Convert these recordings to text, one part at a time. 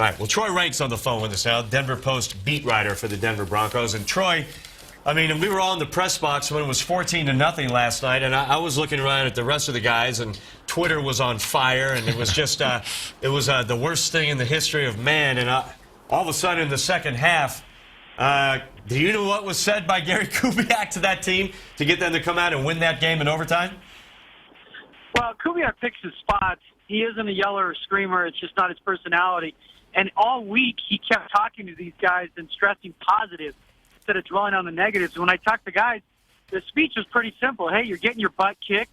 All right, well, Troy Renck's on the phone with us now, Denver Post beat writer for the Denver Broncos. And Troy, I mean, we were all in the press box when it was 14-0 last night, and I was looking around at the rest of the guys, and Twitter was on fire, and it was just the worst thing in the history of man. And all of a sudden, in the second half, do you know what was said by Gary Kubiak to that team to get them to come out and win that game in overtime? Well, Kubiak picks his spots. He isn't a yeller or screamer. It's just not his personality. And all week, he kept talking to these guys and stressing positive instead of dwelling on the negatives. When I talked to guys, the speech was pretty simple. Hey, you're getting your butt kicked.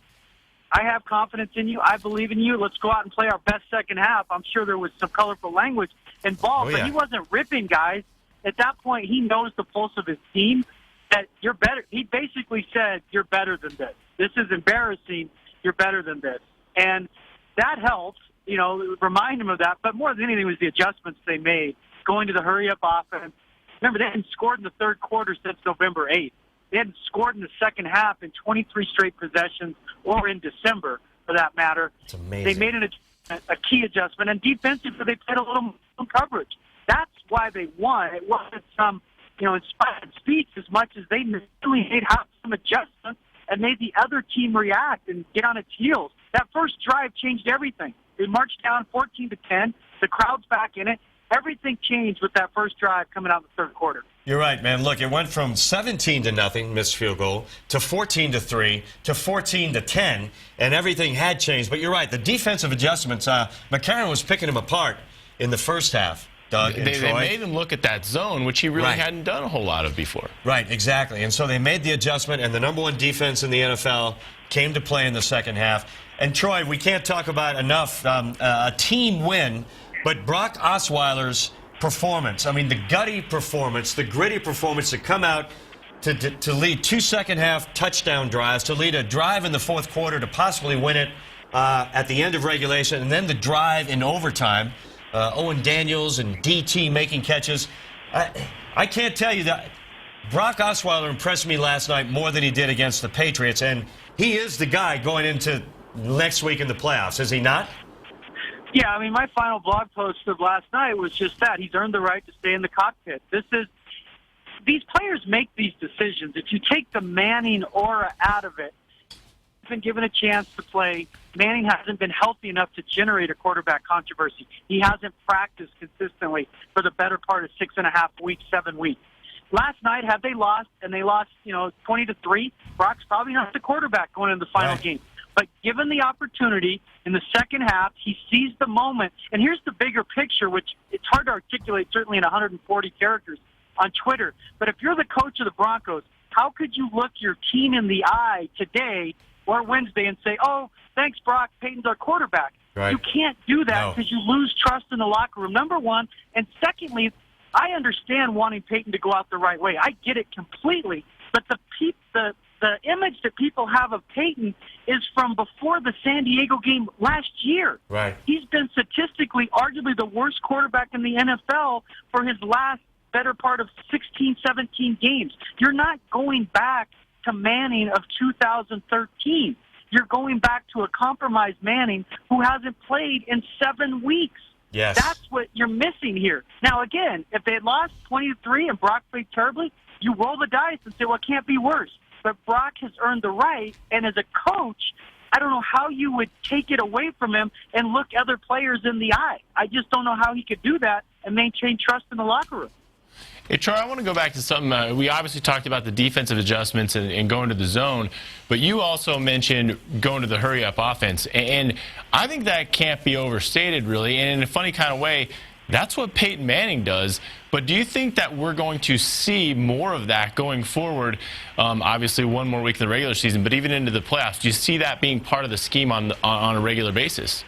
I have confidence in you. I believe in you. Let's go out and play our best second half. I'm sure there was some colorful language involved, but he wasn't ripping guys. At that point, he knows the pulse of his team, that you're better. He basically said, you're better than this. This is embarrassing. You're better than this. And that helps, remind him of that. But more than anything was the adjustments they made, going to the hurry-up offense. Remember, they hadn't scored in the third quarter since November 8th. They hadn't scored in the second half in 23 straight possessions or in December, for that matter. It's amazing. They made a key adjustment. And defensively, they played a little more coverage. That's why they won. It wasn't some, inspired speech as much as they really made some adjustments and made the other team react and get on its heels. That first drive changed everything. They marched down 14-10. The crowd's back in it. Everything changed with that first drive coming out in the third quarter. You're right, man. Look, it went from 17-0, missed field goal, to 14-3, to 14-10, and everything had changed. But you're right, the defensive adjustments, McCarron was picking them apart in the first half. Doug and Troy. They made him look at that zone, which he really hadn't done a whole lot of before. Right, exactly. And so they made the adjustment, and the number one defense in the NFL came to play in the second half. And, Troy, we can't talk about enough a team win, but Brock Osweiler's performance, I mean, the gutty performance, the gritty performance to come out to lead two second-half touchdown drives, to lead a drive in the fourth quarter to possibly win it at the end of regulation, and then the drive in overtime. Owen Daniels and DT making catches. I can't tell you that Brock Osweiler impressed me last night more than he did against the Patriots, and he is the guy going into next week in the playoffs, is he not? Yeah, I mean, my final blog post of last night was just that. He's earned the right to stay in the cockpit. These players make these decisions. If you take the Manning aura out of it, been given a chance to play. Manning hasn't been healthy enough to generate a quarterback controversy. He hasn't practiced consistently for the better part of 6.5 weeks, 7 weeks. Last night, had they lost, and they lost, 20-3, Brock's probably not the quarterback going into the final game. But given the opportunity in the second half, he seized the moment. And here's the bigger picture, which it's hard to articulate, certainly in 140 characters on Twitter. But if you're the coach of the Broncos, how could you look your team in the eye today or Wednesday and say, oh, thanks, Brock, Peyton's our quarterback? Right. You can't do that because you lose trust in the locker room, number one. And secondly, I understand wanting Peyton to go out the right way. I get it completely. But the image that people have of Peyton is from before the San Diego game last year. Right. He's been statistically arguably the worst quarterback in the NFL for his last better part of 16, 17 games. You're not going back to Manning of 2013. You're going back to a compromised Manning who hasn't played in 7 weeks. Yes. That's what you're missing here. Now, again, if they had lost 20-3 and Brock played terribly, you roll the dice and say, well, it can't be worse. But Brock has earned the right, and as a coach, I don't know how you would take it away from him and look other players in the eye. I just don't know how he could do that and maintain trust in the locker room. Hey, Troy, I want to go back to something. We obviously talked about the defensive adjustments and going to the zone, but you also mentioned going to the hurry-up offense. And I think that can't be overstated, really. And in a funny kind of way, that's what Peyton Manning does. But do you think that we're going to see more of that going forward? Obviously, one more week in the regular season, but even into the playoffs. Do you see that being part of the scheme on a regular basis?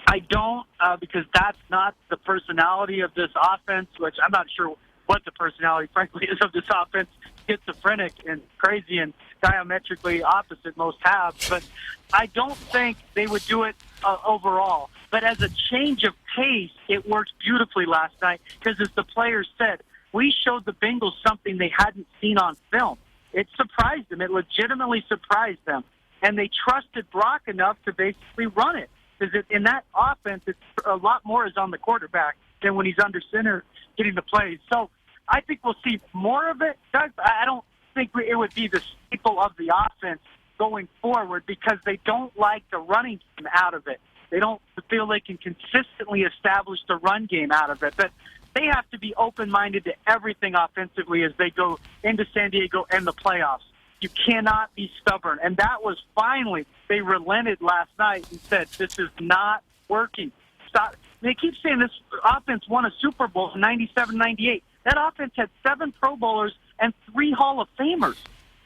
I don't, because that's not the personality of this offense, which I'm not sure what the personality, frankly, is of this offense. Schizophrenic and crazy and diametrically opposite most have. But I don't think they would do it overall. But as a change of pace, it worked beautifully last night because, as the players said, we showed the Bengals something they hadn't seen on film. It surprised them. It legitimately surprised them. And they trusted Brock enough to basically run it. Because in that offense, it's a lot more is on the quarterback than when he's under center getting the plays. So I think we'll see more of it, Doug. I don't think it would be the staple of the offense going forward because they don't like the running game out of it. They don't feel they can consistently establish the run game out of it. But they have to be open-minded to everything offensively as they go into San Diego and the playoffs. You cannot be stubborn. And that was finally, they relented last night and said, this is not working. Stop. They keep saying this offense won a Super Bowl in 97-98. That offense had 7 Pro Bowlers and 3 Hall of Famers.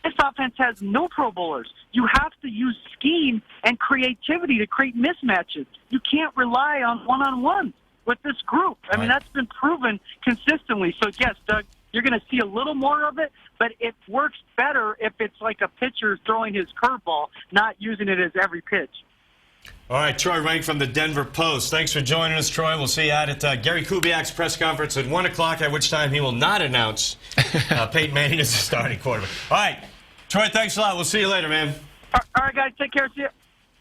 This offense has no Pro Bowlers. You have to use scheme and creativity to create mismatches. You can't rely on one-on-ones with this group. I mean, that's been proven consistently. So, yes, Doug, you're going to see a little more of it, but it works better if it's like a pitcher throwing his curveball, not using it as every pitch. All right, Troy Renck from the Denver Post. Thanks for joining us, Troy. We'll see you out at Gary Kubiak's press conference at 1 o'clock, at which time he will not announce Peyton Manning as the starting quarterback. All right, Troy, thanks a lot. We'll see you later, man. All right, guys, take care. See you.